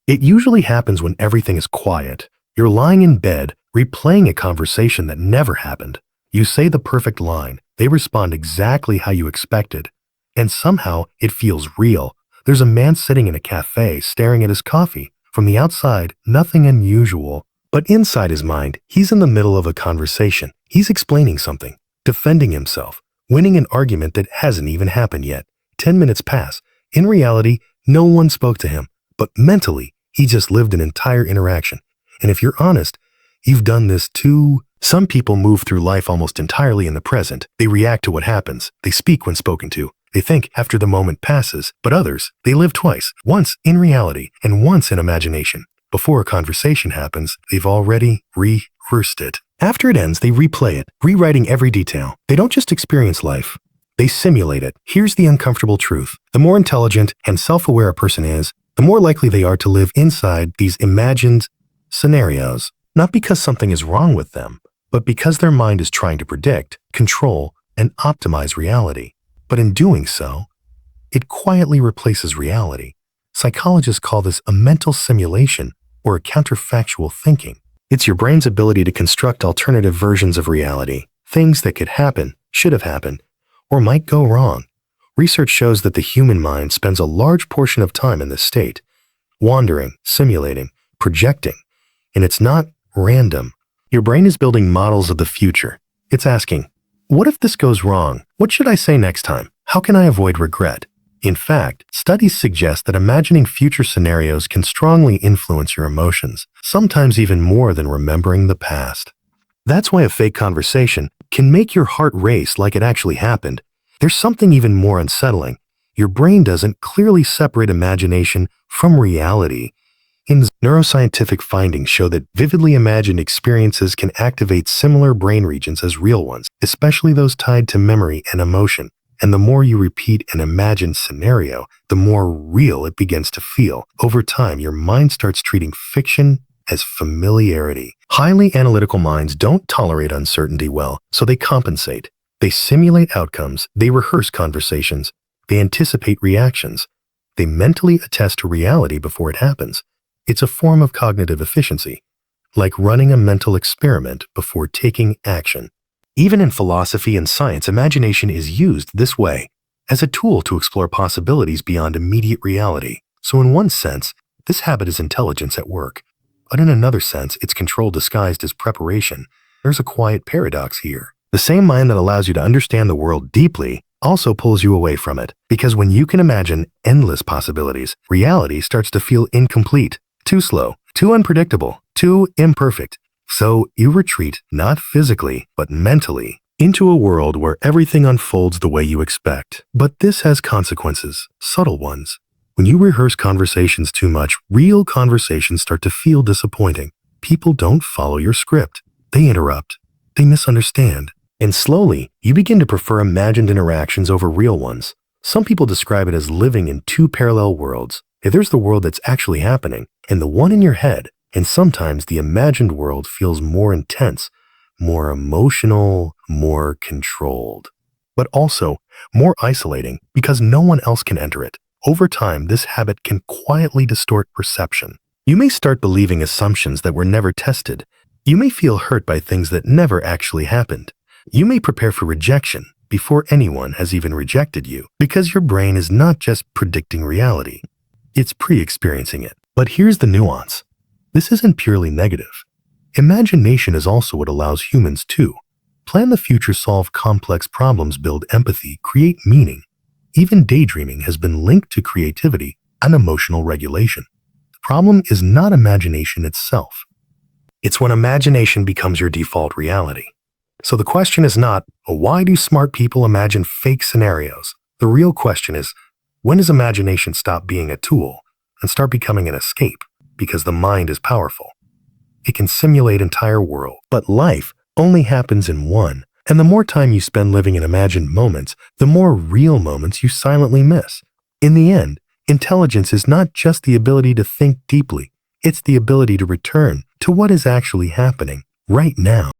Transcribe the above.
It usually happens when everything is quiet. You're lying in bed, replaying a conversation that never happened. You say the perfect line. They respond exactly how you expected. And somehow it feels real. There's a man sitting in a cafe staring at his coffee. From the outside, nothing unusual. But inside his mind, he's in the middle of a conversation. He's explaining something, defending himself, winning an argument that hasn't even happened yet. 10 minutes pass. In reality, no one spoke to him. But mentally, he just lived an entire interaction. And if you're honest, you've done this too. Some people move through life almost entirely in the present. They react to what happens. They speak when spoken to. They think after the moment passes. But others, they live twice. Once in reality and once in imagination. Before a conversation happens, they've already rehearsed it. After it ends, they replay it, rewriting every detail. They don't just experience life. They simulate it. Here's the uncomfortable truth. The more intelligent and self-aware a person is, the more likely they are to live inside these imagined scenarios. Not because something is wrong with them, but because their mind is trying to predict, control, and optimize reality. But in doing so, it quietly replaces reality. Psychologists call this a mental simulation or a counterfactual thinking. It's your brain's ability to construct alternative versions of reality, things that could happen, should have happened, or might go wrong. Research shows that the human mind spends a large portion of time in this state, wandering, simulating, projecting, and it's not random. Your brain is building models of the future. It's asking, what if this goes wrong? What should I say next time? How can I avoid regret? In fact, studies suggest that imagining future scenarios can strongly influence your emotions, sometimes even more than remembering the past. That's why a fake conversation can make your heart race like it actually happened. There's something even more unsettling. Your brain doesn't clearly separate imagination from reality. Neuroscientific findings show that vividly imagined experiences can activate similar brain regions as real ones, especially those tied to memory and emotion. And the more you repeat an imagined scenario, the more real it begins to feel. Over time, your mind starts treating fiction as familiarity. Highly analytical minds don't tolerate uncertainty well, so they compensate. They simulate outcomes, they rehearse conversations, they anticipate reactions, they mentally attest to reality before it happens. It's a form of cognitive efficiency, like running a mental experiment before taking action. Even in philosophy and science, imagination is used this way, as a tool to explore possibilities beyond immediate reality. So in one sense, this habit is intelligence at work. But in another sense, it's control disguised as preparation. There's a quiet paradox here. The same mind that allows you to understand the world deeply also pulls you away from it. Because when you can imagine endless possibilities, reality starts to feel incomplete, too slow, too unpredictable, too imperfect. So you retreat, not physically, but mentally, into a world where everything unfolds the way you expect. But this has consequences, subtle ones. When you rehearse conversations too much, real conversations start to feel disappointing. People don't follow your script. They interrupt. They misunderstand. And slowly, you begin to prefer imagined interactions over real ones. Some people describe it as living in two parallel worlds. There's the world that's actually happening, and the one in your head. And sometimes the imagined world feels more intense, more emotional, more controlled, but also more isolating because no one else can enter it. Over time, this habit can quietly distort perception. You may start believing assumptions that were never tested. You may feel hurt by things that never actually happened. You may prepare for rejection before anyone has even rejected you because your brain is not just predicting reality, it's pre-experiencing it. But here's the nuance. This isn't purely negative. Imagination is also what allows humans to plan the future, solve complex problems, build empathy, create meaning. Even daydreaming has been linked to creativity and emotional regulation. The problem is not imagination itself. It's when imagination becomes your default reality. So the question is not, why do smart people imagine fake scenarios? The real question is, when does imagination stop being a tool and start becoming an escape? Because the mind is powerful. It can simulate entire world, but life only happens in one. And the more time you spend living in imagined moments, the more real moments you silently miss. In the end, intelligence is not just the ability to think deeply. It's the ability to return to what is actually happening right now.